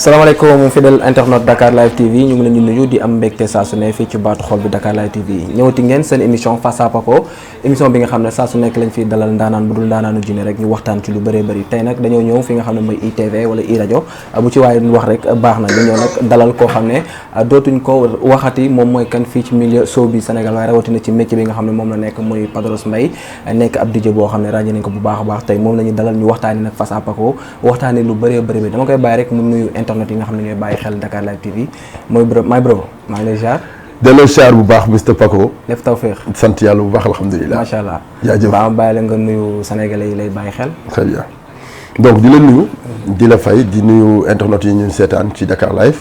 salaamaaleykum fidèle internet Dakar Live TV ñu ngi leen di nuyu di am mbégte saa su ne fii ci baatu xol bi Dakar Live TV ñëwati ngeen seen émission face à Paco émission bi nga xam ne saa su nekk lañ fi dalal ndaanaan bu dul ndaanaanu jinne rek ñu waxtaan ci lu bëree bëri tey nag dañoo ñëw fi nga xam ne mooy ITV wala i rajo bu ci waaye wax rek baax na ñu ñëw nag dalal koo xam ne dootuñ ko waxati moom mooy kan fii ci milieu show bi Sénégal waaye rawatina ci métier bi nga xam ne moom la nekk muy Padros Mbaye nekk ab DJ boo xam ne ràññee nañ ko bu baax a baax tey moom la ñuy dalal ñu waxtaani nag face à Paco waxtaani lu bëree bëri bi dama koy bàyyi rek mu nuyu internet yi nga xam ne ñooy bàyyi xel Dakar Live TV mooy my bravo maa ngi lay ziar. delloo ziar bu baax Mr Paco. lépp tawféex. sant yàlla bu baax alhamdulilah. macha allah jaajëf ba ma bàyyi la nga nuyu sénégalais yi lay bàyyi xel. très bien donc di la nuyu. di la fay di nuyu internet yi ñu seetaan ci Dakar Live.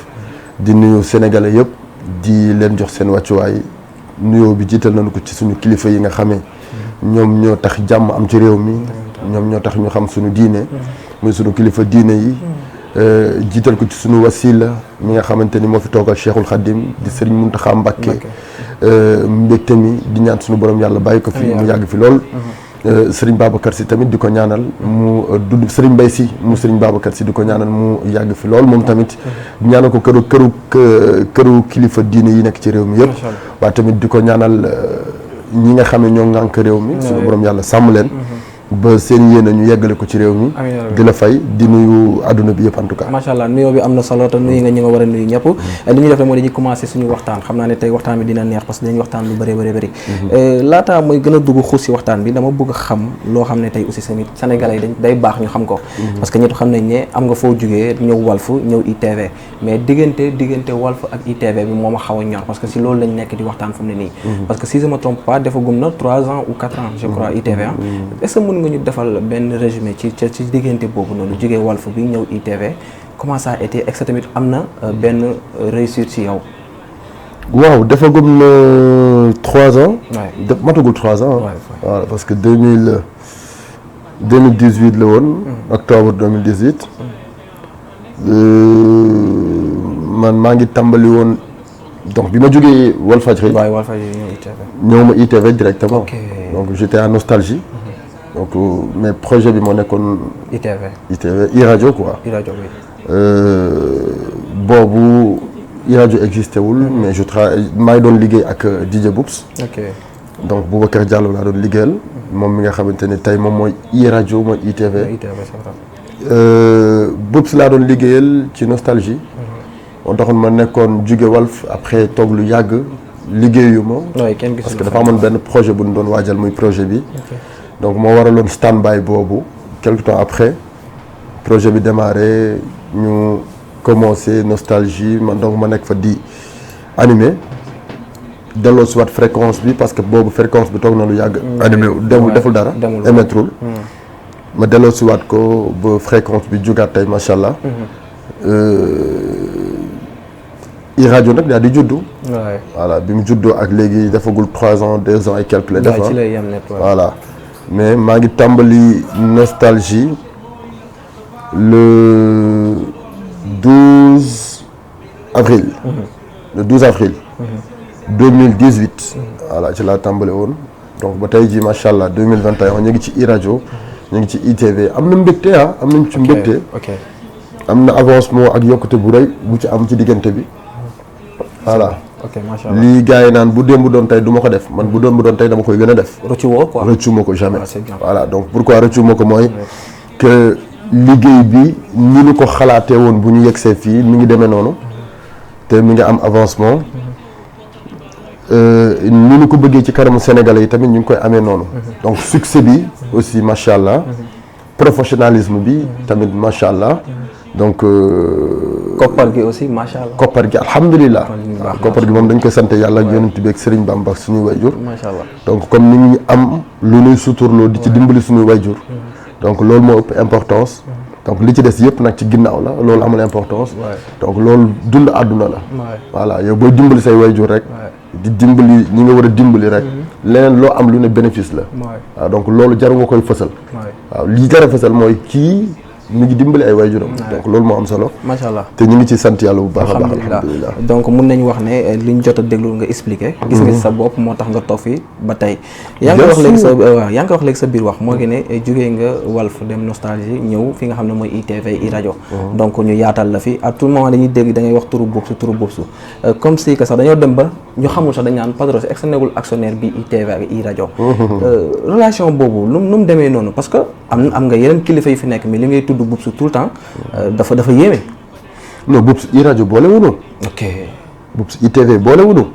di nuyu sénégalais yëpp di leen jox seen wàccuwaay nuyoo bi jiital nañu ko ci suñu kilifa yi nga xamee ñoom ñoo tax jàmm am ci réew mi ñoom ñoo tax ñu xam suñu diine muy suñu kilifa diine yi. jiital ko ci sunu wasila mi nga xamante ni moo fi toogal Cheikhul Khadim di Serigne Mountakha Mbacké mbégte mi di ñaan sunu borom yàlla bàyyi ko fi mu yàgg fi lool. Serigne Babacar Sy tamit di ko ñaanal mu dudd Serigne Mbaye Sy mu Serigne Babacar Sy di ko ñaanal mu yàgg fi lool moom tamit di ñaanal ko këru kilifa diine yi nekk ci réew mi yëpp. waaye tamit di ko ñaanal ñi nga xam ne ñoo ŋànk réew mi. sunu borom yàlla sàmm leen. ba seen yéene ñu yeggale ko ci réew mi. di la fay di nuyu àdduna bi yëpp en tout cas. macha allah nuyoo bi am na solo te nuyu nga ñi nga war a nuyu ñëpp. li ñuy def rek mooy dañuy commencé suñu waxtaan xam naa ne tey waxtaan bi dina neex parce que dañuy waxtaan lu bëree bëri. laata mooy gën a dugg xuus si waxtaan bi dama bëgg a xam loo xam ne tey aussi tamit sénégalais yi day baax ñu xam ko. parce que ñëpp xam nañ ne am nga foo jugee ñëw Walf ñëw ITV mais diggante Walf ak ITV bi moo ma xaw a ñor parce que si loolu lañ nekk di waxtaan fu mu ne nii. parce que si je me trompe pas defagum na 3 ans ou 4 ans je crois ITV est-ce que nga ñu defal benn résumé ci diggante boobu noonu jógee Walf bi ñëw ITV comment ça a été et tamit am na benn réussite ci yow. waaw defagum na 3 ans. waay matagul 3 ans. voilà parce que 2018 la woon. octobre 2018. man maa ngi tàmbali woon donc bi ma jógee Walfadjri. waaw Walfadjri ñëw ITV. ñëw ma ITV directement. ok donc j'étais en nostalgie. donc mais projet bi moo nekkoon. ITV i rajo quoi. i rajo oui. boobu i rajo existé wul. mais je travaille maa ngi doon liggéey ak DJ Boubs. ok donc Boubacar Diallo laa doon liggéeyal. moom mi nga xamante ne tey moom mooy i rajo mooy ITV. Boubs laa doon liggéeyal ci nostalgie. moo taxoon ma nekkoon jóge Walf après toog lu yàgg liggéeyu ma. parce que dafa amoon benn projet bu ñu doon waajal muy projet bi. donc moo waraloon stand-by boobu quelque temps après projet bi démarré ñu commencé nostalgie donc ma nekk fa di animé delloo si waat fréquence bi parce que boobu fréquence bi toog na lu yàgg. animé deful dara émettrul ma delloo si waat ko ba fréquence bi jugaat tey macha allah. i rajo nag daal di juddu. voilà bi mu juddoo ak léegi defagul 3 ans 2 ans et quelques la def. voilà. mais maa ngi tàmbali nostalgie le 12 avril. le 12 avril. 2018. voilà ci laa tàmbali woon donc ba tey jii macha allah 2021 ñu ngi ci i rajo ñu ngi ci ITV am na mbégte am nañ ci mbégte. am na avancement ak yokkute bu rëy bu ci am ci diggante bi voilà. ok macha allah lii gars yi naan bu démb doon tey du ma ko def man bu doon tey dama koy gën a def. rëccu ma ko jamais. voilà donc pourquoi rëccu ma ko mooy. que liggéey bi ni ñu ko xalaatee woon bu ñu yegsee fii mi ngi demee noonu. te mi ngi am avancement. ni ñu ko bëggee ci kanamu Sénégalais yi tamit ñu ngi koy amee noonu. donc succès bi aussi macha allah. professionnalisme bi tamit macha allah. donc. koppar gi aussi macha allah. koppar gi alhamdulilah. waaw koppar gi moom dañ koy sant yàlla ak yonent bi ak Serigne Bamba suñuy wayjur. macha allah donc comme ni ñu am lu ñuy suturloo di ci dimbali suñuy wayjur. donc loolu moo ëpp importance. donc li ci des yëpp nag ci ginnaaw la loolu amul importance. donc loolu dund àdduna la. voilà yow booy dimbali say wayjur rek. di dimbali ñi nga war a dimbali rek. leneen loo am lu ne bénéfice la. waaw donc loolu jaru nga koy fësal. waaw li jar a fësal mooy kii. mi ngi dimbali ay waajuram. donc loolu moo am solo. macha allah te ñu ngi ci sant yàlla bu baax a baax. alhamdulilah donc mun nañu wax ne li ñu jot a déglu nga expliqué. gis nga ci sa bopp moo tax nga toog fi ba tey. yaa ngi wax léegi sa waaw yaa ngi wax léegi sa biir wax moo ngi ne jógee nga Walf dem Nostalgie ñëw fi nga xam ne mooy ITV i rajo. donc ñu yaatal la fi à tout moment dañuy dégg da ngay wax turu Boubs comme si que sax dañoo dem ba ñu xamul sax dañ naan Padros est-ce que nekkul actionnaire bi ITV ak i rajo. relation boobu nu mu demee noonu parce que am nga yeneen kilifa yi fi nekk mais li ngay tudd Boubs tout le temps dafa yéeme. non Boubs i rajo boole wuñu. ok Boubs ITV boole wuñu.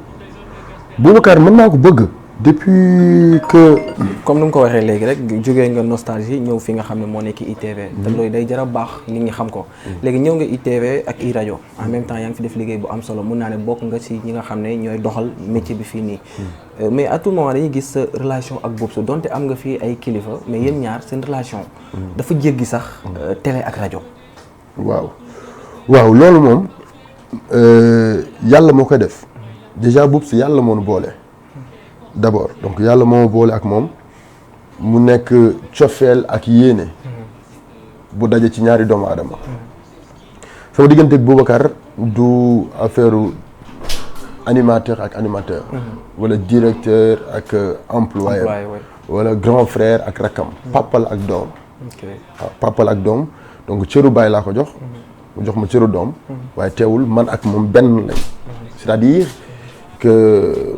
Boubacar mën naa ko bëgg. depuis que. comme ni mu ko waxee léegi rek jógee nga Nostalgie ñëw fi nga xam ne moo nekk ITV. te loolu day jar a baax nit ñi xam ko. léegi ñëw nga ITV ak i rajo en même temps yaa ngi fi def liggéey bu am solo mun naa ne bokk nga ci ñi nga xam ne ñooy doxal métier bi fii nii. mais à tout moment dañuy gis sa relation ak Boubs donte am nga fii ay kilifa mais yéen ñaar seen relation. dafa jéggi sax télé ak rajo. waaw loolu moom yàlla moo koy def déjà Boubs yàlla moo nu boole. d'abord donc yàlla moo boole ak moom mu nekk cofeel ak yéene bu daje ci ñaari doomu aadama sama diggante ak Boubacar du affaire animateur ak animateur wala directeur ak employé wala grand frère ak rakkam papal ak doom waaw papal ak doom donc cëru baay laa ko jox mu jox ma cëru doom waaye teewul man ak moom benn lañ c'est-à-dire que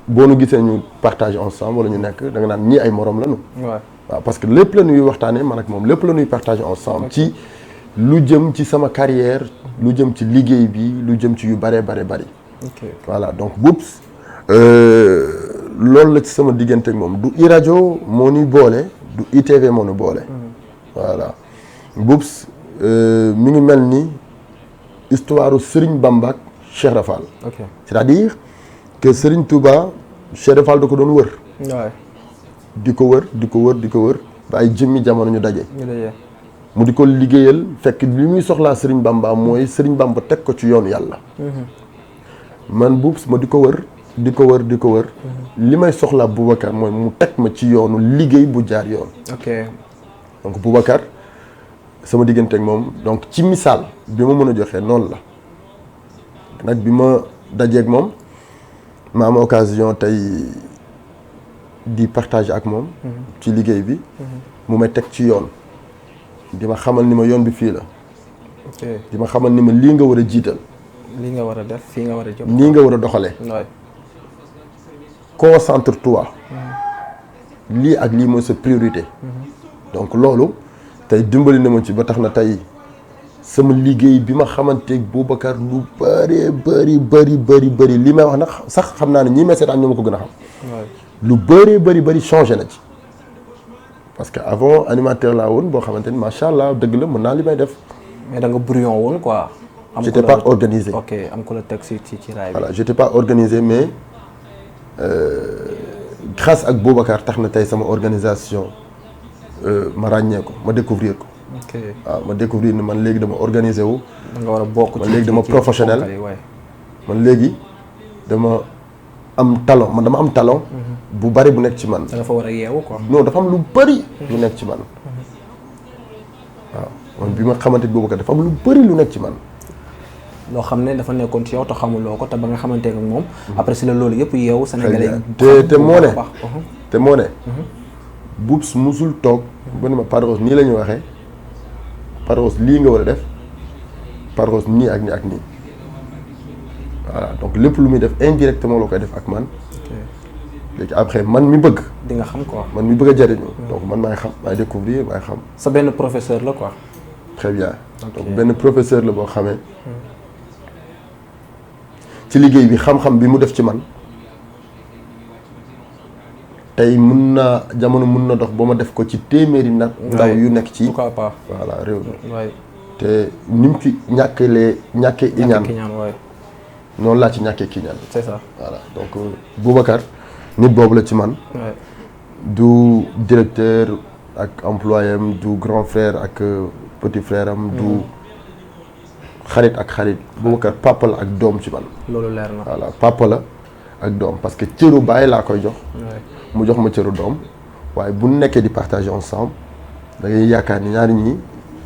boo nu gisee ñu partager ensemble wala ñu nekk da nga naan ñii ay morom lañu. waaw parce que lépp la ñuy waxtaanee man ak moom lépp la ñuy partager ensemble. ci lu jëm ci sama carrière lu jëm ci liggéey bi lu jëm ci yu bari. voilà donc Boubs loolu la ci sama diggante ak moom du i rajo moo ñuy boole du ITV moo ñu boole. voilà Boubs mi ngi mel ni histoire Serigne Bamba ak Cheikh Rafal. c'est-à-dire. que Serigne Touba Cheikh Fall da ko doon wër. di ko wër ba ay jëmmi jamono ñu daje. mu di ko liggéeyal fekk li muy soxlaa Serigne Bamba mooy Serigne Bamba teg ko ci yoonu yàlla. man Boubs ma di ko wër. li may soxlaa Boubacar mooy mu teg ma ci yoonu liggéey bu jaar yoon. donc Boubacar sama diggante ak moom donc ci misaal bi ma mën a joxe noonu la nag bi ma dajeeg moom. ma am occasion tey di partager ak moom. ci liggéey bi. mu may teg ci yoon. di ma xamal ni ma yoon bi fii la. di ma xamal ni ma lii nga war a jiital. lii nga war a def fii nga war a jëm. nii nga war a doxalee. concentre-toi. lii ak lii mooy sa priorité. donc loolu tey dimbali na ma ci ba tax na tey. sama liggéey bi ma xamanteeg Boubacar lu bëri li may wax nag sax xam naa ne ñii may seetaan ñoo ma ko gën a xam. lu bëri changé na ci. parce que avant animateur laa woon boo xamante ni macha allah dëgg la mën naa li may def. mais da nga brouillon woon quoi. j'étais pas organisé. ok am ko la teg ci raay bi. voilà j'étais pas organisé mais grâce ak Boubacar tax na tey sama organisation ma ràññee ko ma découvrir ko. waaw ma découvrir ni man léegi dama organisé wu. da nga war a bokk man léegi dama professionnel. man léegi dama am talent. bu bari bu nekk ci man. da nga fa war a yeewu quoi. non dafa am lu bari. lu nekk ci man. waaw man bi ma xamante boobu kat dafa am lu bari lu nekk ci man. loo xam ne dafa nekkoon ci yow te xamuloo ko te ba nga xamante ne moom. après si la loolu yëpp yeewu. Sénégalais te moo ne. Boubs musul toog. ba ni ma Padros nii la ñuy waxee. Padros lii nga war a def Padros nii ak nii ak nii voilà donc lépp lu muy def indirectement la koy def ak man. léegi après man mi bëgg. di nga xam quoi. man mi bëgg a jariñu. donc man maay xam maay découvrir maay xam. sa benn professeur la quoi. très bien donc benn professeur la boo xamee. ci liggéey bi xam-xam bi mu def ci man. tey mun naa jamono mun na dox ba ma def ko ci téeméeri nag. ndaw yu nekk ci pourquoi pas. voilà réew mi te ni mu ci ñàkkee iñaan noonu laa ci ñàkkee kiiñaan. c'est ça voilà donc Boubacar nit boobu la ci man. du directeur ak employé am du grand frère ak petit frère am du xarit ak xarit. Boubacar papa la ak doom ci man. loolu leer na voilà papa la ak doom parce que cëru baay laa koy jox. mu jox ma cëru doom waaye bu nekkee di partager ensemble da ngay yaakaar ni ñaari ñi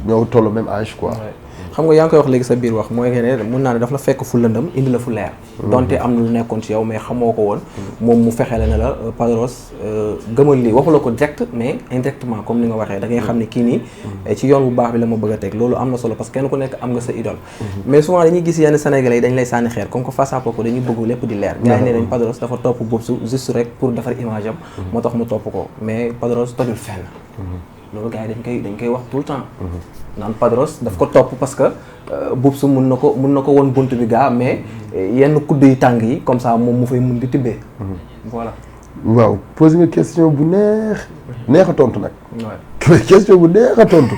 ñoo tollu même âge quoi. xam nga yaa ngi koy wax léegi sa biir wax mooy que ne mun naa ne daf la fekk fu lëndëm indi la fu leer. donte am na lu nekkoon ci yow mais xamoo ko woon. moom mu fexe la ne la Padros gëmal lii waxu la ko direct mais indirectement comme ni nga waxee da ngay xam ne kii nii ci yoon bu baax bi la ma bëgg a teg loolu am na solo parce que kenn ku nekk am nga sa idole. mais souvent dañuy gis yenn Sénégalais yi dañ lay sànni xeer comme que face à ko dañuy bëgg lépp di leer. gars yi nee nañ Padros dafa topp Boubs juste rek pour defar image am. moo tax mu topp ko mais Padros tojul fenn. loolu gars yi dañ koy wax tout le temps. naan Padros daf ko topp parce que Boubs mun na ko won bunt bi gaa mais yenn kudd yi tàng yi comme ça moom mu fay mun di tibbee. voilà. waaw posé nga question bu neex a tontu nag. waaw question bu neex a tontu.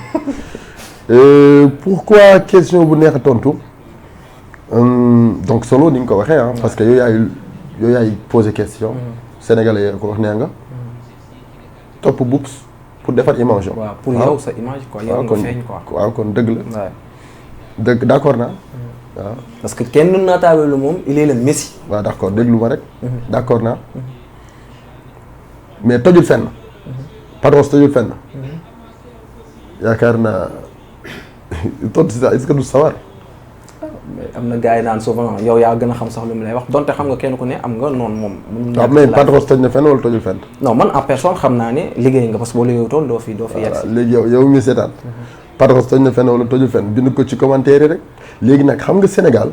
pourquoi question bu neex a tontu donc solo ni nga ko waxee ah. parce que yow yaay posé question. Sénégalais yi ko wax nee nga. topp Boubs pour defar image am. waaw pour yow sa image quoi yow nga feeñ quoi. waaw kon dëgg la. dëgg d'accord naa. waaw parce que kenn naataawee lu moom il est le Messi. waaw d'accord déglu ma rek. d'accord naa. mais tojul fenn. Padros tojul fenn. yaakaar naa tontu si sax est-ce que du sawar. mais am na gars yi naan souvent yow yaa gën a xam sax lu mu lay wax donte xam nga kenn ku ne am nga noonu moom. waaw mais Padros toj na fenn wala tojul fenn. non man en personne xam naa ne liggéey nga parce que boo liggéeyutoon doo fi yegg si. léegi yow mi seetaan. Padros toj na fenn wala tojul fenn bind ko ci commentaire rek. léegi nag xam nga Sénégal.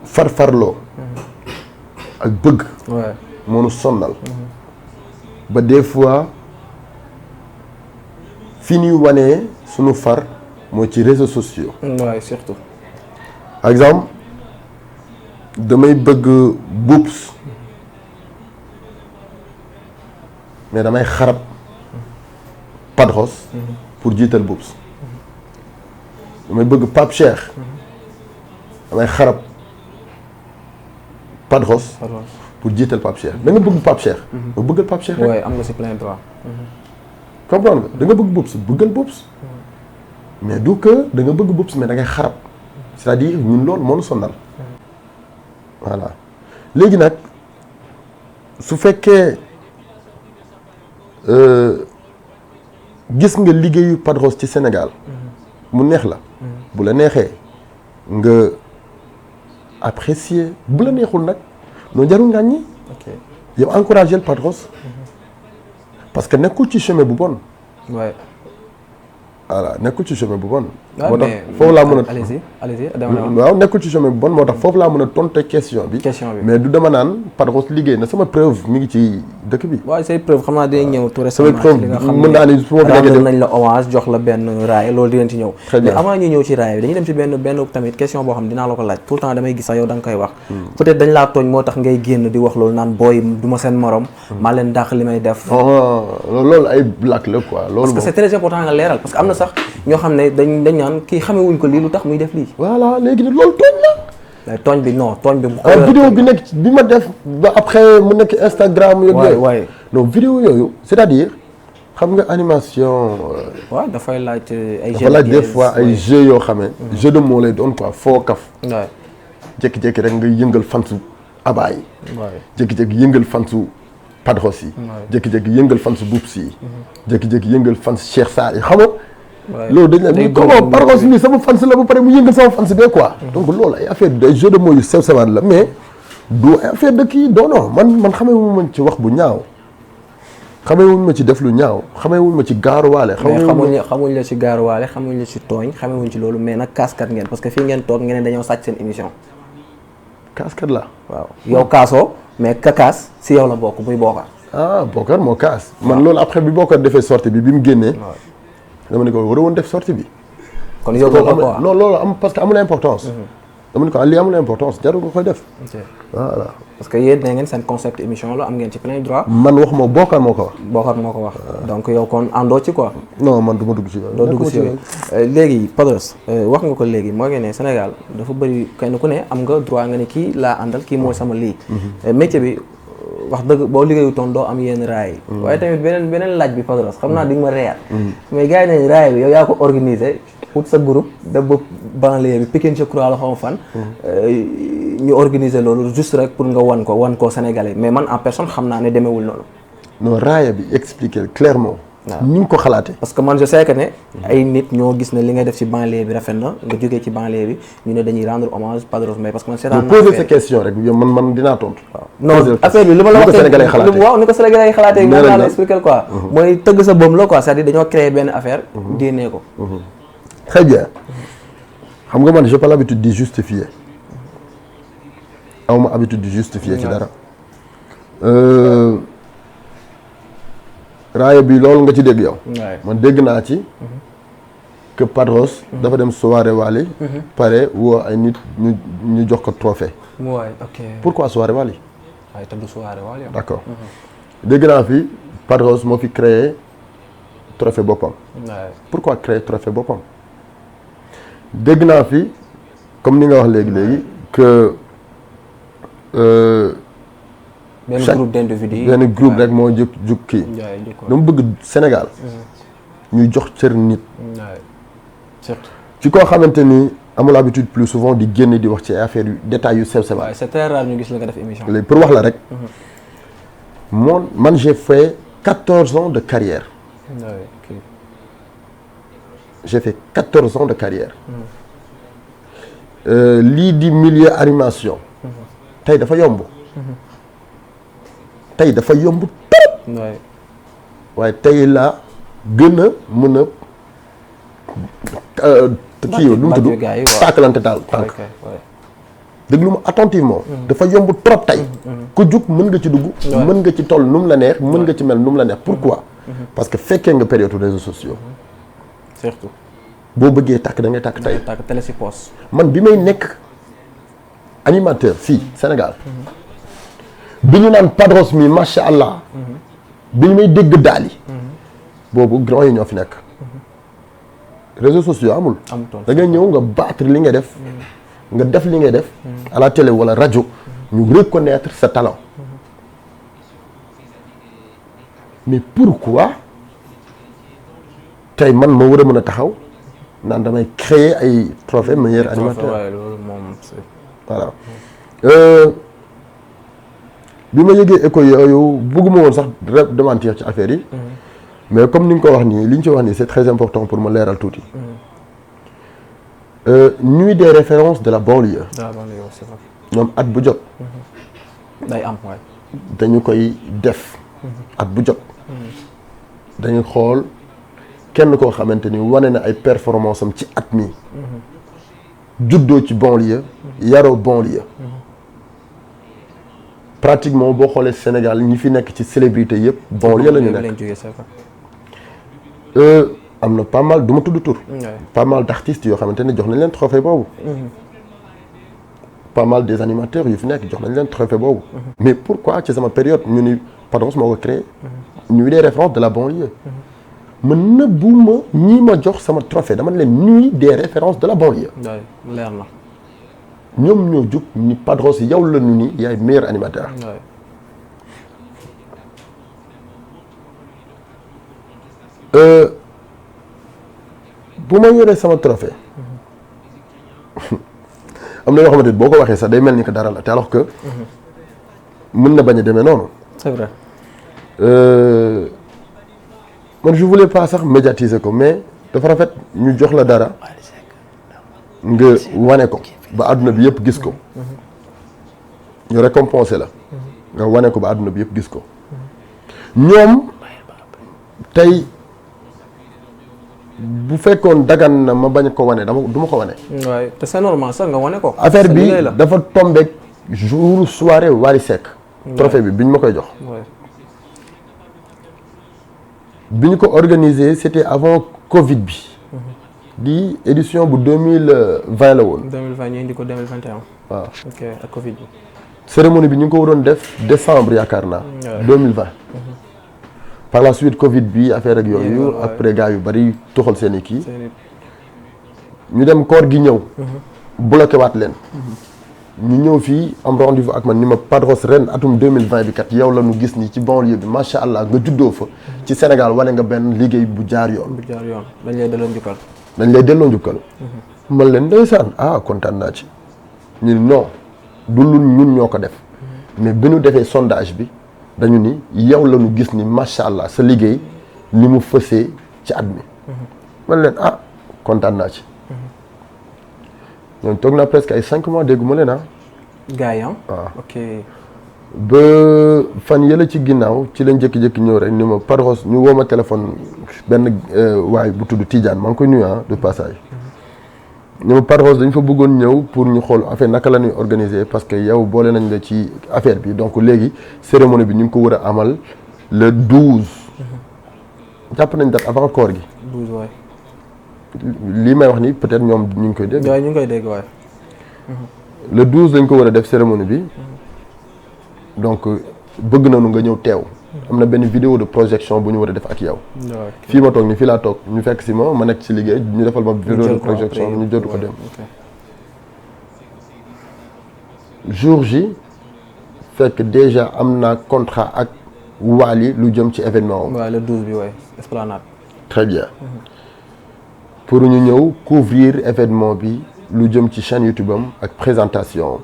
farfarloo. ak bëgg. moo nu sonnal. ba des fois fi ñuy wanee sunu far. mooy ci réseaux sociaux. waaw surtout. par exemple damay bëgg Boubs mais damay xarab Padros pour jiital Boubs. damay bëgg Pape Cheikh damay xarab Padros pour jiital Pape Cheikh da nga bëgg Pape Cheikh. nga bëggal Pape Cheikh rek. waaw am nga si plein droit. comprendre nga da nga bëgg Boubs bëggal Boubs. mais du que da nga bëgg Boubs mais da ngay xarab c'est-à-dire ñun loolu moo ñu sonal. voilà léegi nag su fekkee gis nga liggéeyu Padros ci Sénégal. mu neex la. bu la neexee nga apprécier bu la neexul nag noo jarul ngàññi. ok yow encouragé le Padros. parce que nekkul ci chemin bu bon. waaye. voilà nekkul ci chemin bu bon. moo tax foofu laa mën a. allez-y waaw nekkul ci chemin bu bon moo tax foofu laa mën a tonte question bi. mais du dama naan Padros liggéey na sama preuve mi ngi ci dëkk bi. waaw say preuve xam naa dinañ ñëw tout récemment. samay preuve mën naa ni su ma fi nekkee nañ la hommage jox la benn raay loolu dinañ ci ñëw. mais avant ñu ñëw ci raay bi dañuy dem ci benn tamit question boo xam dinaa la ko laaj tout le temps damay gis sax yow da nga koy wax. peut-être dañ laa tooñ moo tax ngay génn di wax loolu naan booy du ma seen morom. maa leen dàq li may def. loolu ay blague la quoi. loolu parce que c'est très important nga leeral parce que am na sax ñoo xam ne dañ naan kii xamewuñ ko lii lu tax muy def lii. voilà léegi nag loolu tooñ la. mais tooñ bi non tooñ bi. vidéo bi nekk bi ma def ba après mu nekk Instagram. waay non vidéo yooyu c'est-à-dire xam nga animation. waaw dafay laaj ay. dafa laaj des fois ay jeux yoo xam ne. jeu de mots lay doon quoi foo kaf. waay jékki-jékki rek nga yëngal fansu Abba yi. waay jékki-jékki yëngal fansu Padros yi. jékki-jékki yëngal fansu Boubs yi. jékki-jékki yëngal fansu Cheikh Sarr yi xam nga. loolu dañ ne comment Padros ni sama fans la ba pare mu yëngal sama fans bee quoi. donc loolu ay affaire des jeux de mots yu sew sewaan la mais du affaire de kii non man xamee wu ma ci wax bu ñaaw xamee wuñ ma ci def lu ñaaw xamee wuñ ma ci gaaruwaale. xamuñ la ci gaaruwaale xamuñ la ci tooñ xamee wuñ ci loolu mais nag kaaskat ngeen parce que fii ngeen toog ngeen dañoo sàcc seen émission. kaaskat la waaw yow kaasoo mais ka kaas si yow la bokk muy Bokar. ah Bokar moo kaas. man loolu après bi Bokar defee sortie bi mu génnee. dama ne ko war a woon def sortie bi. kon yow ko non loolu am parce que amul importance. dama ne ko lii amul importance jarul nga koy def. voilà. parce que yéen nee ngeen seen concept émission la am ngeen ci plein droit. man wax ma Bokar moo ko wax. Bokar moo ko wax donc yow kon àndoo ci quoi. non man du ma dugg ci yooyu. doo dugg ci yooyu léegi Padros wax nga ko léegi moo ngi ne Sénégal dafa bëri kenn ku ne am nga droit nga ne kii laa àndal kii mooy sama lii. métier bi wax dëgg boo liggéeyutoon doo am yenn raay yi. waaye tamit beneen laaj bi Padros xam naa di nga ma reer. mais gars yi nañ raay bi yow yaa ko organisé pour sa groupe dem ba banlieue bi Pikine je crois la xaw ma fan. ñu organiser loolu juste rek pour nga wan ko Sénégalais mais man en personne xam naa ne demeewul noonu. non raaya bi expliquer clairement. ni nga ko xalaatee. parce que man je sais que ne ay nit ñoo gis ne li ngay def ci banlieue bi rafet na nga jógee ci banlieue bi ñu ne dañuy rendre hommage Padros Mbaye parce que man seetaan naa poser sa question rek yow man dinaa tontu. waaw non affaire bi li ma la wax waaw ni ko Sénégalais yi xalaatee moom laa la expliquer quoi mooy tëgg sa bëm la quoi c'est-à-dire dañoo créer benn affaire génnee ko très bien xam nga man j'ai pas l'habitude de justifier awma habitude de justifier ci dara raaya bi loolu nga ci dégg yow. man dégg naa ci. que Padros. dafa dem soirée Wally. pare woo ay nit ñu jox ko trophée. waay ok pourquoi soirée Wally. waaye te du soirée Wally. d'accord dégg naa fi Padros moo fi créé trophée boppam. pourquoi créer trophée boppam. dégg naa fi comme ni nga wax léegi que. benn groupe d'individus benn groupe rek moo jug kii. dama bëgg Sénégal. ñuy jox cër nit. surtout ci koo xamante ni amul habitude plus souvent di génn di wax ci affaire yu détails yu sew sewal. c'est très rare ñu gis la nga def émission. léegi pour wax la rek. man j'ai fait 14 ans de carrière. j'ai fait 14 ans de carrière. lii di milieu animation. tey dafa yomb. tey dafa yomb trop. waaye tey laa gën a mën a kii yow lu mu tudd tàkkalante daal tànk déglu ma attentivement dafa yomb trop tey ku jug mën nga ci dugg mën nga ci toll nu mu la neex mën nga ci mel nu mu la neex pourquoi parce que fekkee nga période réseaux sociaux surtout boo bëggee tàkk da ngay tàkk tey tàkk télé si poos man bi may nekk animateur fii Sénégal bi ñu naan Padros mi macha allah bi ñu may dégg daal yi boobu grand yi ñoo fi nekk réseaux sociaux amul da ngay ñëw nga battre li ngay def nga def li ngay def à la télé wala rajo ñu reconnaître sa talent mais pourquoi tey man ma war a mën a taxaw naan damay créer ay trophée meilleur animateur voilà bi ma yëgee écho yooyu bëgguma woon sax démentir ci affaire yi mais comme ni nga ko wax nii li ñu ci wax nii c'est très important pour ma leeral tuuti nuit des références de la banlieue ñoom at bu jot day am waay dañu koy def at bu jot dañu xool kenn koo xamante ni wane na ay performance am ci at mi juddoo ci banlieue yaroo banlieue pratiquement boo xoolee Sénégal ñi fi nekk ci célébrité yëpp banlieue la ñu nekk am na pas mal du ma tudd tur pas mal d'artistes yoo xamante ne jox nañ leen trophée boobu pas mal des animateurs yu fi nekk jox nañ leen trophée boobu mais pourquoi ci sama période ñu ni Padros moo ko créé nuit des références de la banlieue ma nëbbuma ñii ma jox sama trophée dama leen nuit des références de la banlieue leer na ñoom ñoo jug ni Padros yow la ñu ni yaay meilleur animateur bu ma yoree sama trophée am na yoo xamante ni boo ko waxee sax day mel ni que dara la te alors que mën na bañ a demee noonu c'est vrai man je voulais pas sax médiatiser ko mais dafa rafet ñu jox la dara nga wane ko ba àdduna bi yëpp gis ko ñu récompenser la nga wane ko ba àdduna bi yëpp gis ko ñoom tey bu fekkoon dagan na ma bañ ko wane du ma ko wane. waaw te c'est normal sax nga wane ko. affaire bi dafa tombeek jour soirée Wally Seck. trophée bi biñ ma koy jox. bi ñu ko organisé c'était avant Covid bi. di édition bu 2020 la woon. 2020 ñu indi ko 2021. waaw ok ak Covid bi. cérémonie bi ñu ngi ko waroon def décembre yaakaar naa. 2020. par la suite Covid bi affaire ak yooyu après gars yu bari toxal seen i kii. ñu dem koor gi ñëw. bloqué waat leen. ñu ñëw fii am rendez-vous ak man ni ma Padros ren atum 2020 bi kat yow la ñu gis nii ci banlieue bi macha allah nga juddoo fa. ci Sénégal wane nga benn liggéey bu jaar yoon. bu jaar yoon dañ lay delloo njukkal. dañ lay delloo njukkal. man leen ndeysaan kontaan naa ci. ñu non du lu ñun ñoo ko def. mais bi ñu defee sondage bi dañu ni yow la ñu gis ni macha allah sa liggéey ni mu fësee ci at mi. man leen kontaan naa ci. ñoom toog naa presque ay 5 mois dégguma leen gars yi waaw ok. ba fan yële ci ginnaaw ci lañ jékki-jékki ñëw rek ni ma Padros ñu woo ma téléphone benn waay bu tudd Tidiane maa ngi koy nuyu de passage. ni ma Padros dañ fa bëggoon ñëw pour ñu xool affaire naka la ñuy organiser parce que yow boole nañ la ci affaire bi donc léegi cérémonie bi ñu ngi ko war a amal le 12. jàpp nañ date avant koor gi. 12 waay. lii may wax ni peut-être ñoom ñu ngi koy dégg. waaw ñu ngi koy dégg waay. le 12 lañ ko war a def cérémonie bi. donc bëgg nañu nga ñëw teew. am na benn vidéo de projection bu ñu war a def ak yow. fii ma toog ni fii laa toog ñu fekk si ma nekk ci liggéey ñu defal ma vidéo de projection ñu jotu ko dem. jour J fekk déjà am naa contrat ak Wally lu jëm ci événement am. waaw le 12 bi waay Esplanade. très bien. pour ñu ñëw couvrir événement bi lu jëm ci chaîne YouTube am ak présentation am.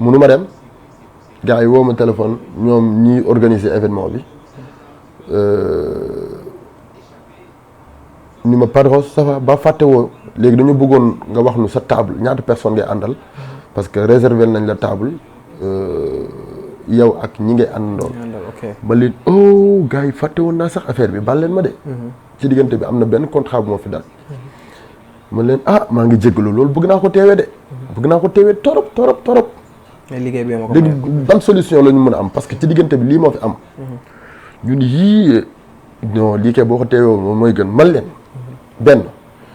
munu ma dem gars yi woo ma téléphone ñoom ñi organiser événement bi ni ma Padros ça va ba fàtte woo léegi dañu bëggoon nga wax nu sa table ñaata personne ngay àndal parce que réserver nañ la table yow ak ñi ngay àndandool ma leen gars yi fàtte woon naa sax affaire bi bal leen ma de ci diggante bi am na benn contrat bu ma fi dal ma leen maa ngi jéggalu loolu bëgg naa ko teewee de bëgg naa ko teewee torop mais liggéey bi ma ko léegi ban solution la ñu mën a am parce que ci diggante bi lii moo fi am. ñu ni yii non lii kay boo ko teewoo moom mooy gën man leen. benn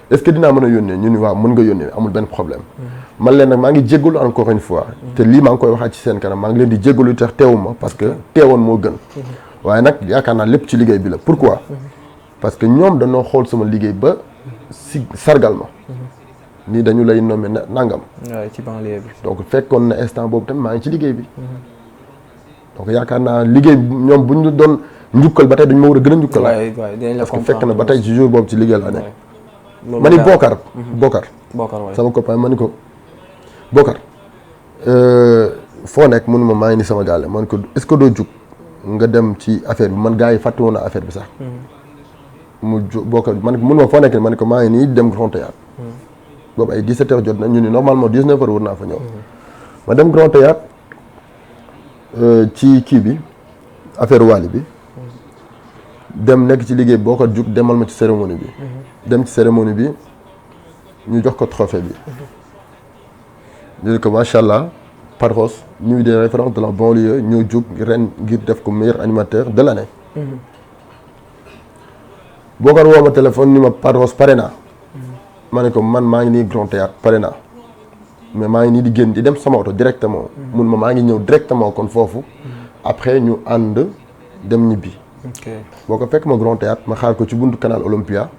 est-ce que dinaa mën a yónnee ñu ni waaw mën nga yónnee amul benn problème. man leen nag maa ngi jéggalu encore une fois. te lii maa ngi koy waxaat ci seen kanam maa ngi leen di jéggalu tax teewuma parce que teewoon moo gën. waaye nag yaakaar naa lépp ci liggéey bi la pourquoi. parce que ñoom dañoo xool sama liggéey ba si sargal ma. nii dañu lay nommé nangam. waaw ci banlieue bi. donc fekkoon na instant boobu tamit maa ngi ci liggéey bi. donc yaakaar naa liggéey ñoom bu ñu doon njukkal ba tey dañu ma war a gën a njukkal. parce que fekk na ba tey ci jour boobu ci liggéey laa nekk. ma ni Bokar sama copain ma ni ko Bokar foo nekk mënuma maa ngi ni sama gaale ma ni ko est-ce que doo jug nga dem ci affaire bi man gars yi fàtte woon na affaire bi sax. mu Bokar ma ni ko mënuma foo nekk ma ni ko maa ngi nii dem Grand Théâtre boobu ay 17h jot na ñu ni normalement 19h war naa fa ñëw. ma dem Grand Théâtre ci kii bi affaire Wally bi. dem nekk ci liggéey boo ko jug demal ma ci cérémonie bi. dem ci cérémonie bi ñu jox ko trophée bi. ñu ne ko macha allah Padros nuyu des références de la banlieue ñoo jug ren ngir def ko meilleur animateur de l'année. boo ko woo ma téléphone ni ma Padros pare naa. ma ne ko man maa ngi nii Grand Théâtre pare naa mais maa ngi nii di génn di dem sama oto directement. mun ma maa ngi ñëw directement kon foofu. après ñu ànd dem ñibbi. boo ko fekk ma Grand Théâtre ma xaar ko ci buntu canal Olympia.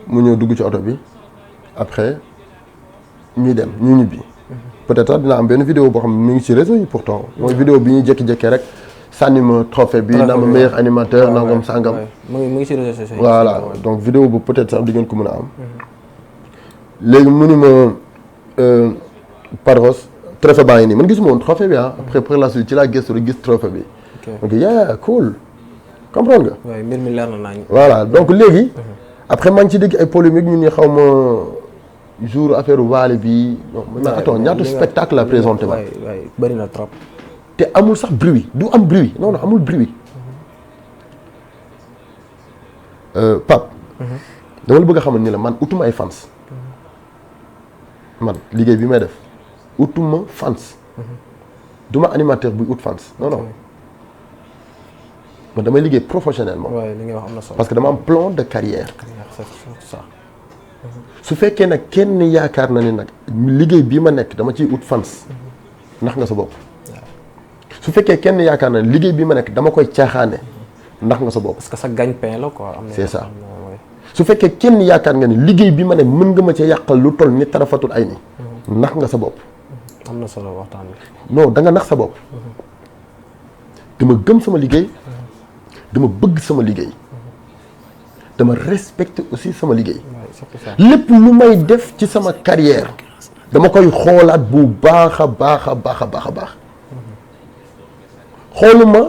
mu ñëw dugg ci oto bi après ñuy dem ñu ñibbi. peut-être sax dina am benn vidéo boo xam ne mu ngi ci réseau yi pourtant. mooy vidéo bi ñuy jékki-jékki rek. sànni ma trophée bi naa ma meilleur animateur nangam sangam. mu ngi ci réseaux sociaux. voilà donc vidéo bu peut-être sax di ngeen ko mën a am. léegi mu ni ma Padros trophée baa ngi nii man gisuma woon trophée bi après par la suite ci laa gëstu rek gis trophée bi. donc yeah cool comprendre nga. waaw mbir mi leer na naa ñu. voilà donc léegi. après maa ngi ci dégg ay polémique ñu ni xaw ma jour affaire Wally bi. mais attends ñaata spectacle la présenté ma. waay bëri na trop. te amul sax bruit du am bruit non amul bruit. Pape. dama la bëgg a xamal ni la man utuma ay fans. man liggéey bi may def utuma fans. duma animateur buy ut fans non man damay liggéey professionnellement. waaw li nga wax am na solo. parce que dama am plan de carrière. su fekkee nag kenn yaakaar na ni nag liggéey bii ma nekk dama ciy ut fans. ndax nga sa bopp. su fekkee kenn yaakaar na liggéey bi ma nekk dama koy caaxaane ndax nga sa bopp. parce que sa gagne-pain la quoi. c'est ça su fekkee kenn yaakaar nga ni liggéey bi ma ne mën nga ma ci yàqal lu toll ni tarafatul ay ni ndax nga sa bopp. am na solo waxtaan bi. non da nga nax sa bopp. dama gëm sama liggéey. dama bëgg sama liggéey. dama respecter aussi sama liggéey. lépp lu may def ci sama carrière dama koy xoolaat bu baax a baax a baax a baax a baax xooluma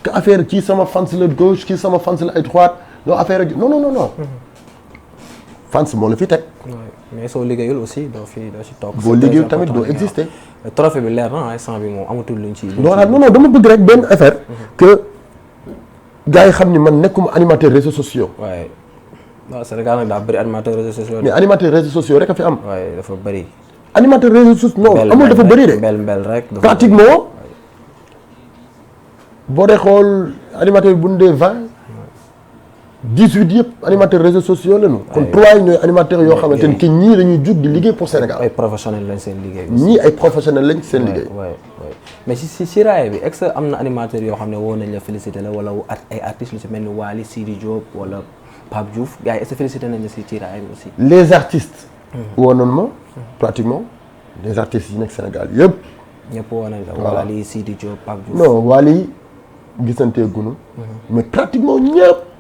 que affaire kii sama fans la gauche kii sama fans la ay droite non affaire non fans moo la fi teg. mais soo liggéeyul aussi doo ci toog. boo liggéeyul tamit doo exister. trophée bi leer na instant bi moom amatul luñ ci. non dama bëgg rek benn affaire. que gars yi xam ni man nekkuma animateur réseaux sociaux. waaye waaw Sénégal nag daa bëri animateur réseaux sociaux. mais animateur réseaux sociaux rek a fi am. waaye dafa bëri. animateur réseaux sociaux non amul dafa bëri de. mbel rek. pratiquement boo dee xool animateur bu ñu dee 20 18 yëpp animateur réseaux sociaux lañu. kon 3 yi ñooy animateurs yoo xamante ni que ñii dañuy jug di liggéey pour Sénégal. ay professionnels lañ seen liggéey. ñii ay professionnels lañ seen liggéey. mais si raaya bi est-ce que am na animateurs yoo xam ne woo nañ la félicité la wala ay artistes lu si mel ni Wally Sidi Diop wala Pape Diouf gars yi est-ce que félicité nañ la ci raaya bi aussi. les artistes. woo nañ ma pratiquement les artistes yi nekk Sénégal yëpp. ñëpp woo nañ la. voilà Wally Sidi Diop Pape Diouf. non Wally gisantee gunu mais pratiquement ñëpp.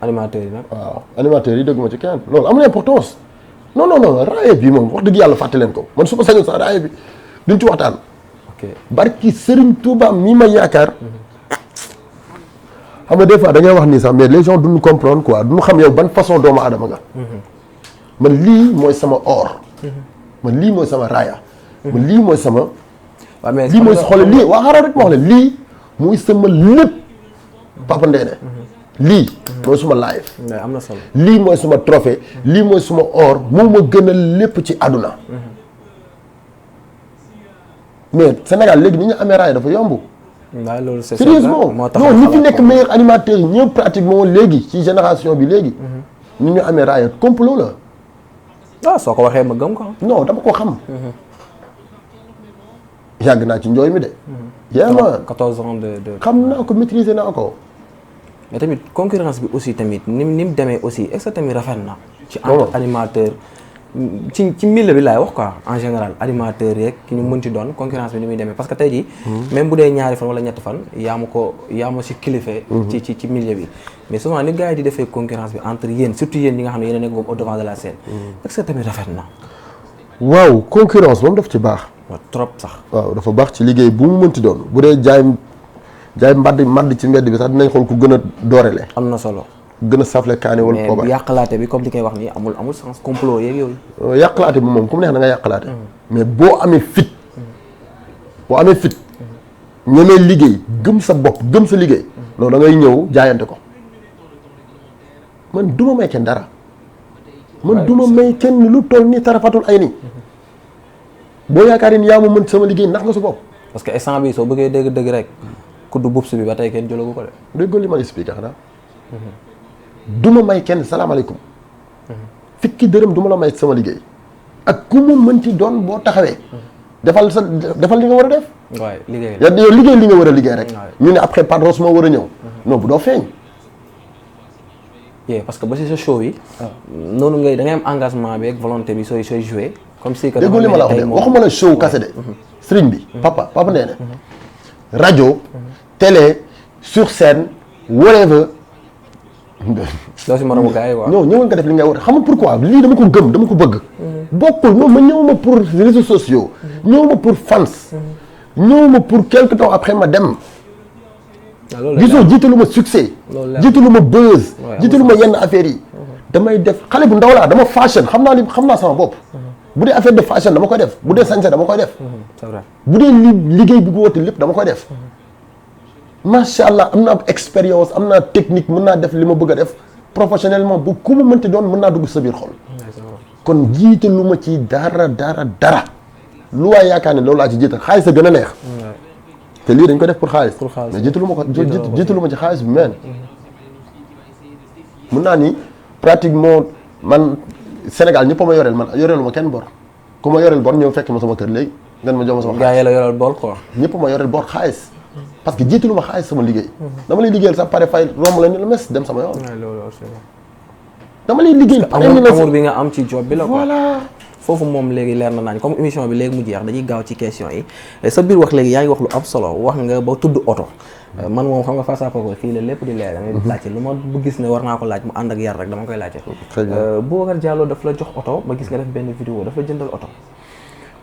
animateurs yi nag. waaw animateurs yi dégguma ci kenn loolu amul importance non raaya bi moom wax dëgg yàlla fàtte leen ko man su ma sañoon sax raaya bi duñ ci waxtaan. ok barki Serigne Touba mi ma yaakaar. xam nga des fois da ngay wax nii sax mais les gens duñu comprendre quoi duñu xam yow ban façon doomu aadama nga. man lii mooy sama or. man lii mooy sama raaya. man lii mooy sama. waaw mais lii mooy xoolal lii waa xaaral rek ma wax la lii mooy sama lépp Papa Ndéné. lii mooy suma live. am na solo. lii mooy suma trophée lii mooy suma or moo ma gën a lépp ci àdduna. mais Sénégal léegi ni ñu amee raaya dafa yomb. waaw loolu c'est sérieusement non ñi fi nekk meilleur animateur ñëpp pratiquement léegi ci génération bi léegi. ni ñu amee raaya complot la. waaw soo ko waxee ma gëm ko. non dama ko xam. yàgg naa ci njooy mi de. yaa ma 14 ans de. xam naa ko maîtriser naa ko. mais tamit concurrence bi aussi tamit ni mu demee aussi est-ce que tamit rafet na. ci entre animateur ci milieu bi laay wax quoi en général animateur yeeg ki ñu mën ci doon concurrence bi ni muy demee parce que tey jii. même bu dee ñaari fan wala ñetti fan yaa ma si kilife. ci milieu bi mais souvent ni gars yi di defee concurrence bi entre yéen surtout yéen ñi nga xam ne yéen a nekk moom au devant de la scène. est-ce que tamit rafet na. waaw concurrence moom daf ci baax. waaw trop sax. waaw dafa baax ci liggéey bu mu mënti doon bu dee jaay mbadd ci mbedd bi sax dinañ xool ku gën a doorele. am na solo. gën a safle kaani wala poobar mais yàqalaate bi comme li koy wax nii amul sens complot yeeg yooyu. yàqalaate bi moom ku mu neex na nga yàqalaate. mais boo amee fit. ñemee liggéey gëm sa bopp gëm sa liggéey. loolu da ngay ñëw jaayante ko. man duma may kenn dara. man duma may kenn lu toll nii tarafatul ay nii. boo yaakaar ni yaa ma mën sama liggéey ndax nga sa bopp. parce que instant bi soo bëggee dëgg rek kuddu bubs bi ba tey kenn jëlagu ko de. dégg li ma expliqué xanaa. duma may kenn salaamaaleykum. fikki dërëm duma la may sama liggéey. ak ku mu mën ci doon boo taxawee. defal li nga war a def. waay liggéey yow liggéey li nga war a liggéey rek. ñu ne après Padros moo war a ñëw. non bu doo feeñ. parce que ba si sa show yi. noonu ngay da ngay am engagement bi ak volonté bi sooy joué. comme si que dégg li ma la wax de waxuma la show kase de. sëriñ bi Papa Ndéné. rajo. télé sur scène whatever. doo si moromu gars yi waaw. non ñëwal nga def li nga war xam nga pourquoi lii dama ko gëm dama ko bëgg. bokkul non ma ñëwuma pour réseaux sociaux. ñëwuma pour fans. ñëwuma pour quelque temps après ma dem. gisoo jiitalu ma succès. jiitalu ma buzz. jiitalu ma yenn affaires yi. damay def xale bu ndaw laa dama fashion xam naa sama bopp. bu dee affaire de fashion dama koy def bu dee sañse dama koy def. c'est vrai bu dee liggéey bi woote lépp dama koy def. macha allah am naa expérience am naa technique mën naa def li ma bëgg a def professionnellement bu ku mu mënti doon mën naa dugg sa biir xol. kon jiite lu ma ci dara lu waay yaakaar ne loolu laa ci jiital xaalis a gën a neex. te lii dañ ko def pour xaalis. mais jiitalu ma ko jiitalu ma ci xaalis bi meen. mën naa ni pratiquement man Sénégal ñëpp a ma yoreel man yoreelu ma kenn bor ku ma yoreel bor ñëw fekk ma sama kër léegi ngeen ma jox ma sama xaalis. gaa yi la yoreel bor quoi. ñëpp ma yoreel bor xaalis. parce que jiitalu ma xaalis sama liggéey. dama lay liggéeyal sax pare fay romb la ni la mes dem sama yoon. dama lay liggéey. amour bi nga am ci job bi la quoi. voilà. foofu moom léegi leer na nañ comme émission bi léegi mu jeex dañuy gaaw ci question yi sa biir wax léegi yaa ngi wax lu am solo wax nga ba tudd oto. man moom xam nga face à face fii la lépp di leer da ngay laajte lu ma bu gis ne war naa ko laaj mu ànd ak yar rek dama koy laajte. Boubacar Diallo daf la jox oto ba gis nga def benn vidéo daf la jëndal oto.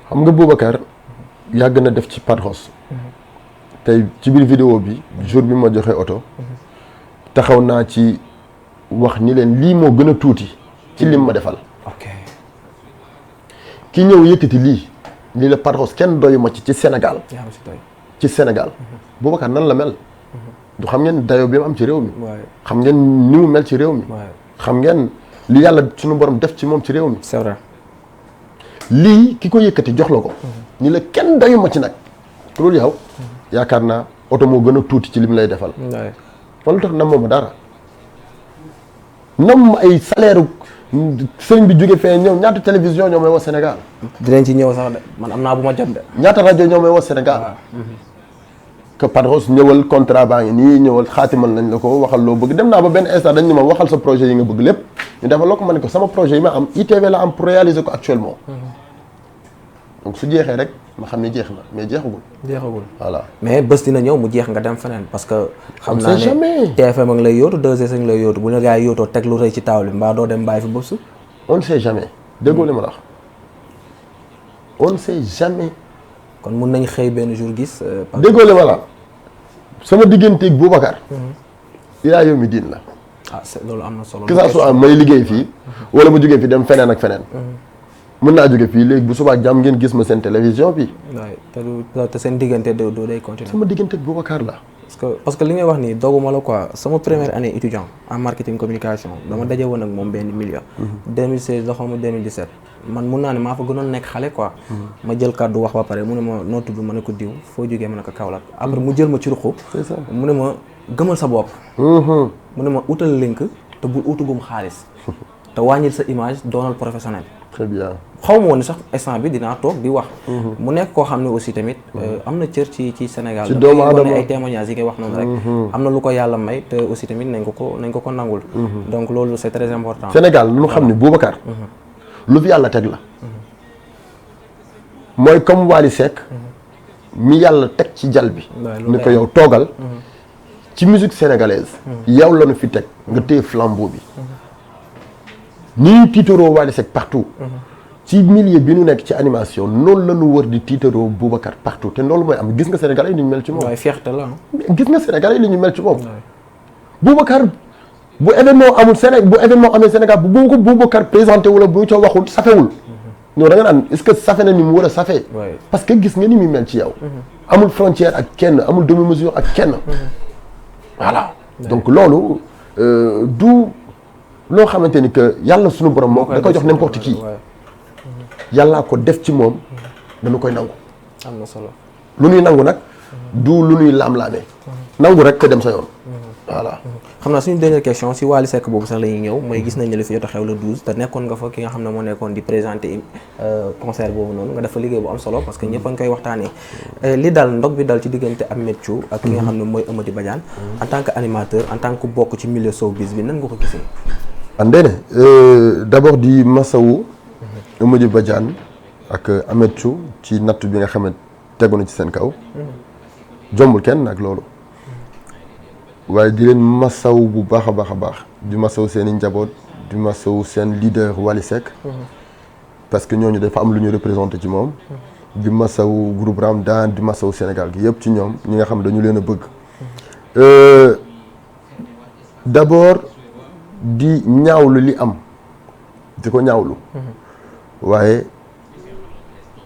xam nga Boubacar yàgg na def ci Padros tey ci biir vidéo bi jour bi ma joxe oto taxaw naa ci wax ni leen lii moo gën a tuuti ci lim ma defal. ok ki ñëw yëkkati lii la Padros kenn doyu ma ci Sénégal. ci Sénégal Boubacar nan la mel. du xam ngeen dayo bi mu am ci réew mi. xam ngeen ni mu mel ci réew mi. xam ngeen li yàlla suñu borom def ci moom ci réew mi. c'est vrai. lii ki ko yëkkati jox la ko. ni la kenn doyu ma ci nag. loolu yow yaakaar naa oto moo gën a tuuti ci lim lay defal. wala tax nam ma dara. nam ay salaire sëriñ bi jóge fee ñëw ñaata télévision ñoo may woo Sénégal. dinañ ci ñëw sax de man am naa bu ma jot de. ñaata rajo ñoo may woo Sénégal. que Padros ñëwal contrat baa ngi nii ñëwal xaatimal nañ la ko waxal loo bëgg dem naa ba benn instant dañ ne ma waxal sa projet yi nga bëgg lépp ñu defal loo ko ma ne ko sama projet yi ma am ITV la am pour réaliser ko actuellement. donc su jeexee rek ma xam ne jeex na mais jeexagul. voilà mais bés dina ñëw mu jeex nga dem feneen parce que. xam naa jamais. ne TFM a ngi lay yóotu 2S a ngi lay yóotu bu la gaa yi yóotoo teg lu rëy ci table bi mbaa doo dem bàyyi fi bés. on ne sait jamais déggoo li ma la wax on ne sait jamais. kon mun nañ xëy benn jour gis. déggoo li ma la sama digganteeg Boubacar. ilaa yow mi diin la. ah loolu am na solo. que ça soit may liggéey fii wala ma jógee fii dem feneen ak feneen. mën naa jóge fii léegi bu subaa jàmm ngeen gis ma seen télévision bi. waaw te seen diggante du day continuer. sama digganteeg Boubacar la. parce que li ngay wax nii doguma la quoi sama première année étudiant en marketing communication dama daje woon ak moom benn milieu. 2016 la xaw ma 2017 man mun naa ne maa fa gënoon nekk xale quoi. ma jël kàddu wax ba pare mu ne ma noo tudd ma ne ko diw foo jógee ma ne ko Kaolack. après mu jël ma ci ruqu. mu ne ma gëmal sa bopp. mu ne ma utal link te bul utugum xaalis te wàññil sa image doonal professionnel. très bien. xaw ma woon sax instant bi dinaa toog di wax. mu nekk koo xam ne aussi tamit am na cër ci Sénégal. ci doomu aadama ay témoignages yi ngay wax noonu rek. am na lu ko yàlla may te aussi tamit nañ ko nangul. donc loolu c'est très important. Sénégal lu ñu xam ne Boubacar. lu fi yàlla teg la. mooy comme Wally Seck. mi yàlla teg ci jal bi. ni ko yow toogal. ci musique sénégalaise. yow la ñu fi teg nga téye flambeau bi. ni ñu tiitaroo Wally Seck partout. ci milieu bi nu nekk ci animation noonu la ñu wër di tiitaroo Boubacar partout te loolu mooy am gis nga Sénégalais yi ni ñu mel ci moom. waaye fierté la gis nga Sénégalais yi ni ñu mel ci moom. Boubacar bu événement amul Sénégal bu événement amee Sénégal bu ko Boubacar présenté wala bu ca waxul safewul. non da nga naan est-ce que safe na ni mu war a safe. parce que gis nga ni mu mel ci yow. amul frontière ak kenn amul demi-mesure ak kenn. voilà donc loolu du. loo xamante ni que yàlla suñu borom moom da koy jox n'importe qui yàllaa ko def ci moom dañu koy nangu. am na solo lu ñuy nangu nag du lu ñuy laam-laamee. nangu rek te dem sa yoon. voilà. xam naa suñu dernière question si Wally Seck boobu sax la ñuy ñëw mooy gis nañ ne li fi jot a xew le 12 te nekkoon nga fa ki nga xam ne moo nekkoon di présenter concert boobu noonu nga dafa liggéey bu am solo parce que ñëpp a ngi koy waxtaanee. li dal ndog bi dal ci diggante Ameth Thiou ak ki nga xam ne mooy Amady Badiane en tant que animateur en tant que bokk ci milieu showbiz bi nan nga ko gisee. Andene d'abord di masawu Amady Badiane ak Ameth Thiou ci natt bi nga xam ne tegu na ci seen kaw. jombul kenn nag loolu. waaye di leen masaw bu baax a baax a baax di masaw seen i njaboot di masaw seen leader Wally Seck. parce que ñooñu dafa am lu ñu représenté ci moom. di masaw groupe Ramdan di masaw Sénégal gi yëpp ci ñoom ñi nga xam ne dañu leen a bëgg. d'abord di ñaawlu li am di ko ñaawlu. waaye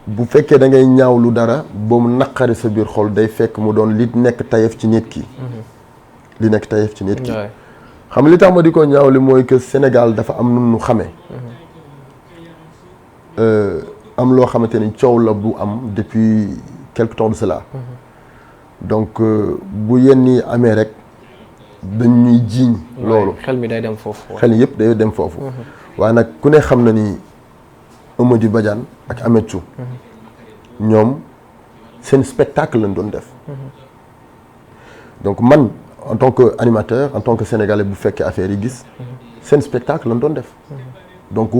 bu fekkee da ngay ñaawlu dara ba mu naqari sa biir xol day fekk mu doon li nekk tayef ci nit ki. li nekk tayef ci nit ki. xam li tax ma di ko ñaawli mooy que Sénégal dafa am nu nu xamee. am loo xamante ni coow la bu am depuis quelque temps de cela. donc bu yenn yi amee rek dañuy jiiñ loolu. xel mi day dem foofu. xel yëpp day dem foofu. waaye nag ku ne xam na ni Amady Badiane ak Ameth Thiou. ñoom seen spectacle lañ doon def. donc man en tant que animateur en tant que sénégalais bu fekkee affaire yi gis. seen spectacle lañ doon def. donc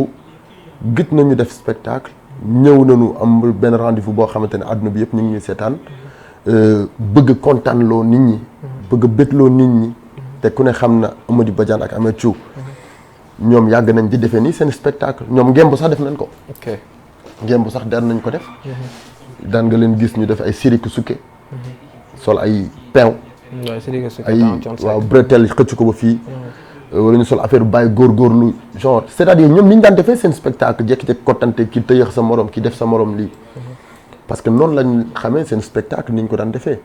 gëj nañu def spectacle. ñëw nañu am benn rendez-vous boo xamante ne àdduna bi yëpp ñu ngi ñuy seetaan. bëgg kontaan loo nit ñi. bëgg bégloo nit ñi. te ku ne xam na Amady Badiane ak Ameth Thiou. ñoom yàgg nañ di defee nii seen spectacle ñoom ngemb sax def nañ ko. ok ngemb sax daan nañ ko def. daan nga leen gis ñu def ay siriku sukke. sol ay peew. ay waaw bretelle xëcc ko ba fii. wala ñu sol affaire bàyyi góorgóorlu genre c'est-à-dire ñoom ni ñu daan defee seen spectacle jékki-jékki kottante ki tëyëx sa morom ki def sa morom lii. parce que noonu lañ xamee seen spectacle ni ñu ko daan defee.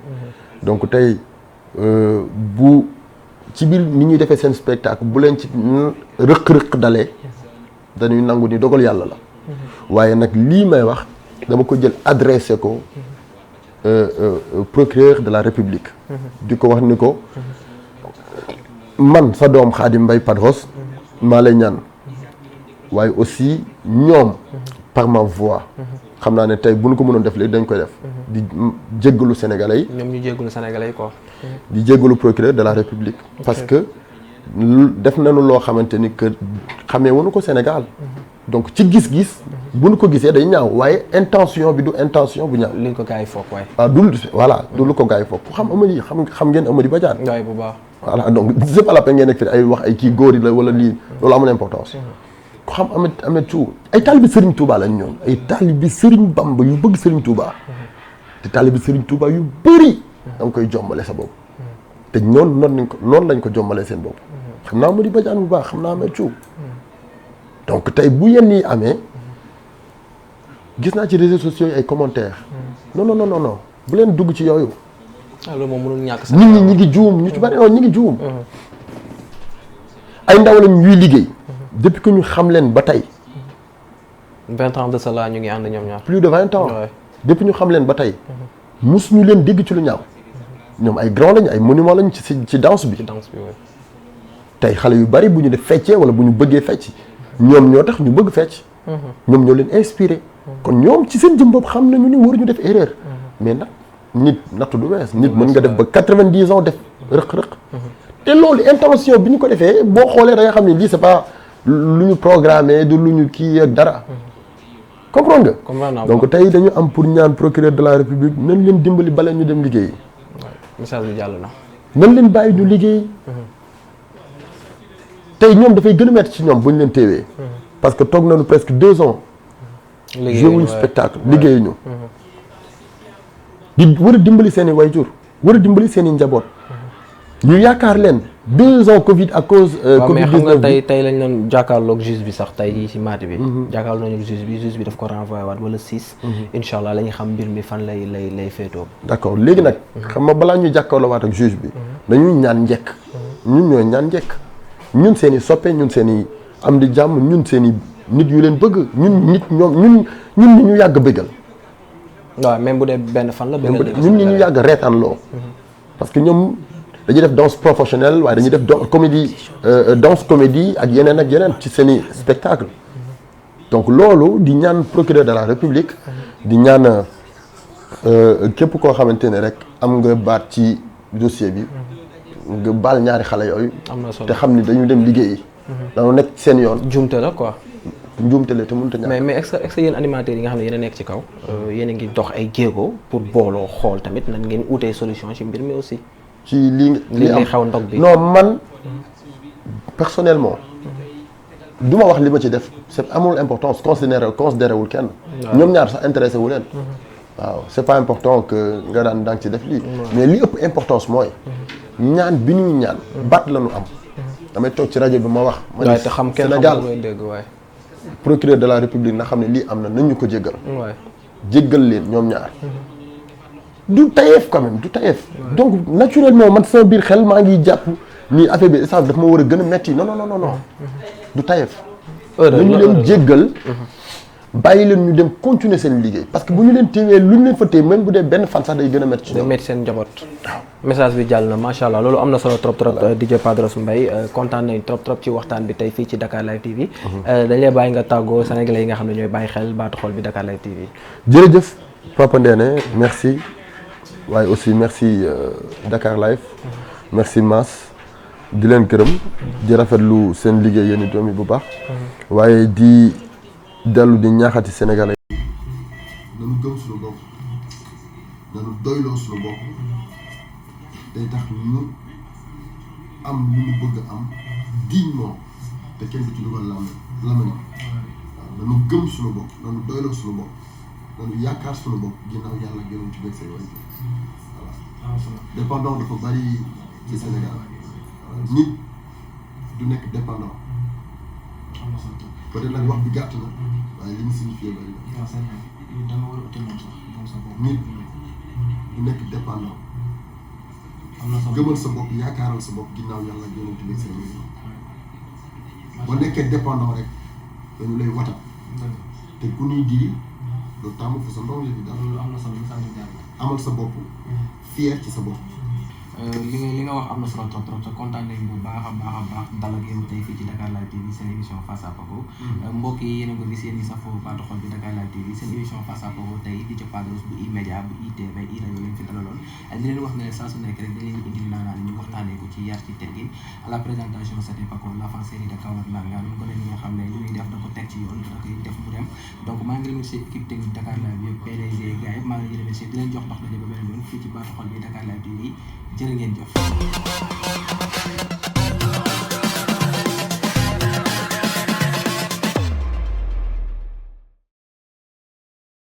donc tey bu ci biir ni ñuy defee seen spectacle bu leen ci rëq-rëq dalee dañuy nangu ni dogal yàlla la. waaye nag lii may wax dama ko jël adressé ko procureur de la République. di ko wax ni ko. man sa doom Khadim Mbaye Padros maa lay ñaan waaye aussi ñoom par ma voix xam naa ne tey bu ñu ko mënoon def léegi dañ koy def di jéggalu sénégalais yi ñoom ñu jéggalu sénégalais yi quoi di jéggalu procureur de la République parce que def nañu loo xamante ni que xamee wuñu ko Sénégal donc ci gis-gis bu ñu ko gisee day ñaaw waaye intention bi du intention bu ñaaw li ko gars yi foog waaye waaw du lu ko gars yi foog ku xam Amady xam ngeen Amady Badiane waaye bu baax voilà donc c'est pas la peine ngeen nekk fi ay wax ay kii góor yi la wala lii loolu amul importance ku xam Ameth Thiou ay taalibi Serigne Touba lañ ñoom ay taalibi Serigne Bamba yu bëgg Serigne Touba te taalibi Serigne Touba yu bëri da nga koy jombale sa bopp te noonu lañ ko jombalee seen bopp xam naa Amady Badiane bu baax xam naa Ameth Thiou donc tey bu yenn yi amee gis naa ci réseaux sociaux yi ay commentaires non bu leen dugg ci yooyu loolu moom mënul ñàkk nit ñi ngi juum ñu ci bari ñi ngi juum ay ndaw lañ ñuy liggéey depuis que ñu xam leen ba tey 20 ans de cela ñu ngi ànd ñoom ñaar plus de 20 ans depuis ñu xam leen ba tey mus ñu leen dégg ci lu ñaaw ñoom ay grand lañ ay monument lañ ci danse bi tey xale yu bari bu ñu def feccee wala bu ñu bëggee fecc ñoom ñoo tax ñu bëgg fecc ñoom ñoo leen inspiré kon ñoom ci seen jëm bopp xam nañu ni waruñu def erreur mais nag nit nattu du wees nit mën nga def ba 90 ans def rëq-rëq te loolu intention bi ñu ko defee boo xoolee da nga xam ne lii c'est pas lu ñu programmé du lu ñu kii ak dara comprendre nga donc tey dañu am pour ñaan procureur de la République nañ leen dimbali bala ñu dem liggéey message bi jàll na nañ leen bàyyi ñu liggéey tey ñoom dafay gën a métti ci ñoom bu ñu leen téewee parce que toog nañu presque 2 ans joué wuñu spectacle liggéeyuñu di war a dimbali seen i wayjur war a dimbali seen i njaboot ñu yaakaar leen 2 ans Covid à cause. Covid 19 mais xam nga tey lañ doon jàkkaarloog juge bi sax tey ci maati bi. jàkkaarloo nañu juge bi daf ko renvoyé waat wala 6. incha allah la ñu xam mbir mi fan lay féetoo. d'accord léegi nag. xam nga balaa ñuy jàkkaarloo waat ak juge bi. dañuy ñaan njëkk. ñun ñooy ñaan njëkk. ñun seen i soppe ñun seen i am di jàmm ñun seen i nit yu leen bëgg ñun ñi ñu yàgg bëggal. waaw même bu dee benn fan la. ñun ñi ñu yàgg reetaan loo. parce que ñoom dañuy def danse professionnelle waaye dañuy def danse comédie ak yeneen ci seen i spectacle. donc loolu di ñaan procureur de la République. di ñaan képp koo xamante ne rek am nga baat ci dossier bi. nga baal ñaari xale yooyu. am na solo te xam ni dañu dem liggéeyi. dañoo nekk seen yoon. jumte la quoi. njuumte la te mënut a ñàkk. mais est-ce que yéen animateurs yi nga xam ne yéen a nekk ci kaw. yéen a ngi dox ay jéego pour booloo xool tamit nan ngeen utee solution ci mbir mi aussi. ci li am xaw ndog bi. non man personnellement. du ma wax li ma ci def c'est amul importance considéré wul kenn. ñoom ñaar sax intéressé wu leen. waaw c'est pas important que nga daan ci def lii. mais li ëpp importance mooy. ñaan bi ñuy ñaan. baat la ñu am. damay toog ci rajo bi ma wax. ma ne Sénégal procureur de la République na xam ne lii am na nañ ñu ko jéggal. jéggal leen ñoom ñaar. du tayeef quand même du tayeef. donc naturellement man sama biir xel maa ngi jàpp ni affaire bi essence daf ma war a gën a metti non du tayeef. nañu leen jéggal. bàyyi leen ñu dem continuer seen liggéey parce que bu ñu leen téewee lu ñu leen fa téye même bu dee benn fan sax day gën a métti. day métti seen njaboot. message bi jàll na macha allah loolu am na solo trop DJ Padros Mbaye kontaan nañ trop ci waxtaan bi tey fii ci Dakar Live TV. dañ lay bàyyi nga tàggoo sénégalais yi nga xam ne ñooy bàyyi xel baatu xol bi Dakar Live TV. jërëjëf Papa Ndéné merci waaye aussi merci Dakar Live. merci Mass di leen gërëm di rafetlu seen liggéey yéen doom yi bu baax. waaye di. dellu di ñaaxati Sénégalais yi. nañu gëm suñu bopp nañu doyloo suñu bopp day tax ñu am lu ñu bëgg am dignement te kenn du ci dugal lamañ nañu gëm suñu bopp nañu doyloo suñu bopp nañu yaakaar suñu bopp ginnaaw yàlla gënoon ci bëgg say way voilà dépendant dafa bari ci Sénégal nit du nekk dépendant peut-être nag wax bi gàtt na waaye li mu signifié bari na nit du nekk dépendant gëmal sa bopp yaakaaral sa bopp ginnaaw yàlla gënoon ci bëgg say way boo nekkee dépendant rek dañu lay watal te ku ñuy diri doo tàmm fu sa ndox la di daal amal sa bopp fier ci sa bopp li nga wax am na solo trop te kontaan nañ bu baax a baax dal ak yow tey fii ci Dakar Live TV seen émission Face à Paco mbokk yi yéen a ngi gis yéen ñi safoo baatu xol bi Dakar Live TV seen émission Face à Paco tey di jëppaadros bu E-Media bu ITV i-radio lañ fi dalaloon di leen wax ne saa su nekk rek dañ leen indil naanaan ñu waxtaanee ko ci yar ci teggin à la présentation c'était Paco l'enfant série de Kaolack Ndangaan ko ne ñi nga xam ne li muy def da ko teg ci yoon da koy def mu dem donc maa ngi remercier équipe technique Dakar Live yëpp PDG gars yëpp maa ngi leen remercier di leen jox ndox daje ba beneen yoon fii ci baatu xol bi Dakar Live TV jërë ngeen jëf